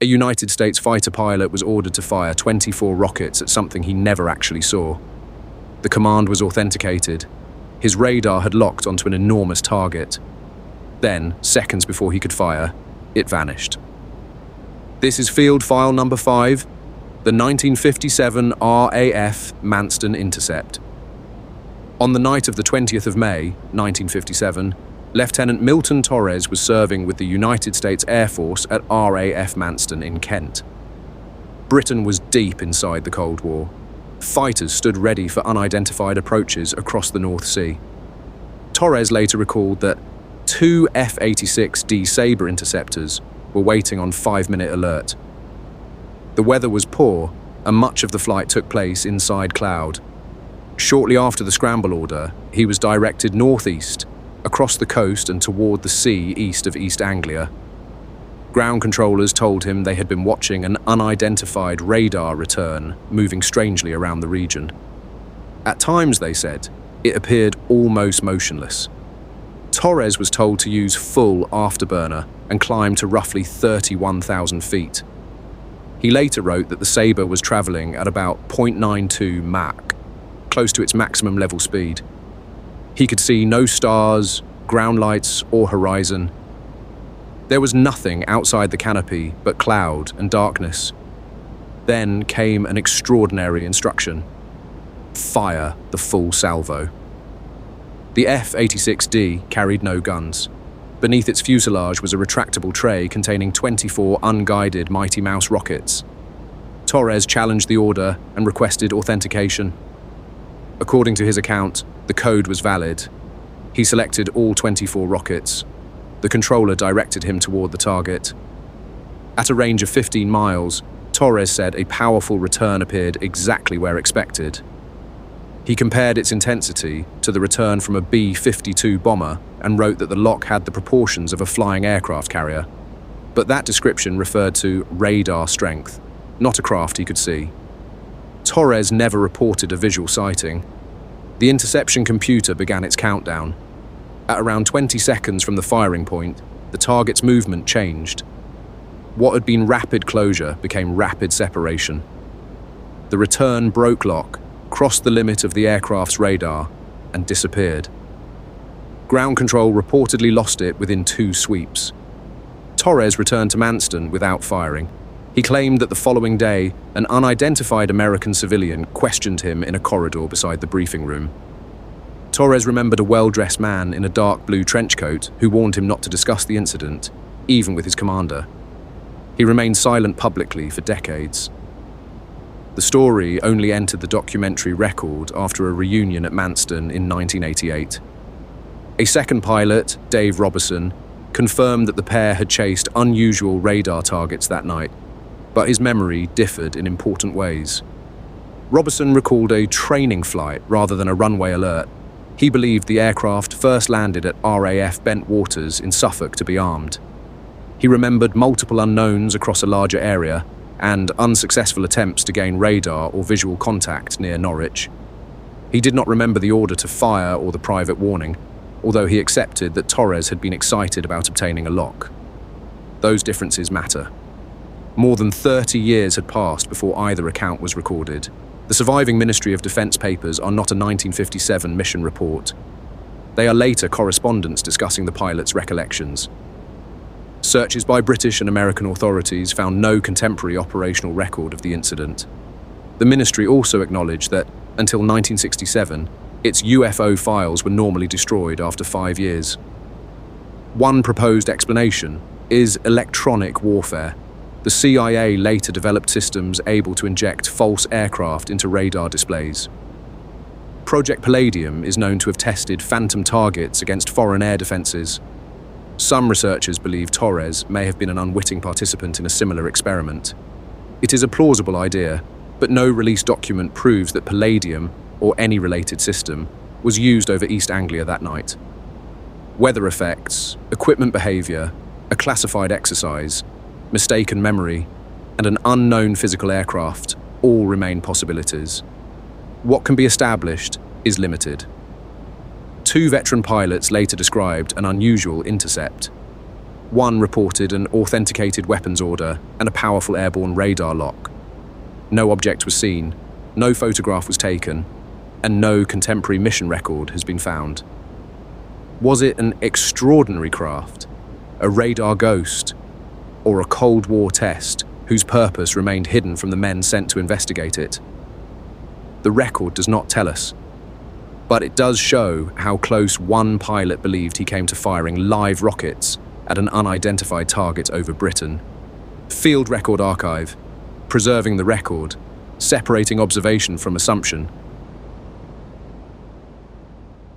A United States fighter pilot was ordered to fire 24 rockets at something he never actually saw. The command was authenticated. His radar had locked onto an enormous target. Then, seconds before he could fire, it vanished. This is field file number 5, the 1957 RAF Manston Intercept. On the night of the 20th of May, 1957, Lieutenant Milton Torres was serving with the United States Air Force at RAF Manston in Kent. Britain was deep inside the Cold War. Fighters stood ready for unidentified approaches across the North Sea. Torres later recalled that 2 F-86D Sabre interceptors were waiting on 5-minute alert. The weather was poor, and much of the flight took place inside cloud. Shortly after the scramble order, he was directed northeast, across the coast and toward the sea east of East Anglia. Ground controllers told him they had been watching an unidentified radar return moving strangely around the region. At times, they said, it appeared almost motionless. Torres was told to use full afterburner and climb to roughly 31,000 feet. He later wrote that the Sabre was traveling at about 0.92 Mach, close to its maximum level speed. He could see no stars, ground lights, or horizon. There was nothing outside the canopy but cloud and darkness. Then came an extraordinary instruction: fire the full salvo. The F-86D carried no guns. Beneath its fuselage was a retractable tray containing 24 unguided Mighty Mouse rockets. Torres challenged the order and requested authentication. According to his account, the code was valid. He selected all 24 rockets. The controller directed him toward the target. At a range of 15 miles, Torres said a powerful return appeared exactly where expected. He compared its intensity to the return from a B-52 bomber and wrote that the lock had the proportions of a flying aircraft carrier. But that description referred to radar strength, not a craft he could see. Torres never reported a visual sighting. The interception computer began its countdown. At around 20 seconds from the firing point, the target's movement changed. What had been rapid closure became rapid separation. The return broke lock, crossed the limit of the aircraft's radar, and disappeared. Ground control reportedly lost it within 2 sweeps. Torres returned to Manston without firing. He claimed that the following day, an unidentified American civilian questioned him in a corridor beside the briefing room. Torres remembered a well-dressed man in a dark blue trench coat who warned him not to discuss the incident, even with his commander. He remained silent publicly for decades. The story only entered the documentary record after a reunion at Manston in 1988. A second pilot, Dave Robertson, confirmed that the pair had chased unusual radar targets that night, but his memory differed in important ways. Robertson recalled a training flight rather than a runway alert. He believed the aircraft first landed at RAF Bent Waters in Suffolk to be armed. He remembered multiple unknowns across a larger area and unsuccessful attempts to gain radar or visual contact near Norwich. He did not remember the order to fire or the private warning, although he accepted that Torres had been excited about obtaining a lock. Those differences matter. More than 30 years had passed before either account was recorded. The surviving Ministry of Defence papers are not a 1957 mission report. They are later correspondence discussing the pilot's recollections. Searches by British and American authorities found no contemporary operational record of the incident. The ministry also acknowledged that, until 1967, its UFO files were normally destroyed after 5 years. One proposed explanation is electronic warfare. The CIA later developed systems able to inject false aircraft into radar displays. Project Palladium is known to have tested phantom targets against foreign air defences. Some researchers believe Torres may have been an unwitting participant in a similar experiment. It is a plausible idea, but no released document proves that Palladium, or any related system, was used over East Anglia that night. Weather effects, equipment behaviour, a classified exercise, mistaken memory, and an unknown physical aircraft all remain possibilities. What can be established is limited. 2 veteran pilots later described an unusual intercept. One reported an authenticated weapons order and a powerful airborne radar lock. No object was seen, no photograph was taken, and no contemporary mission record has been found. Was it an extraordinary craft, a radar ghost, or a Cold War test whose purpose remained hidden from the men sent to investigate it? The record does not tell us, but it does show how close one pilot believed he came to firing live rockets at an unidentified target over Britain. Field Record Archive, preserving the record, separating observation from assumption,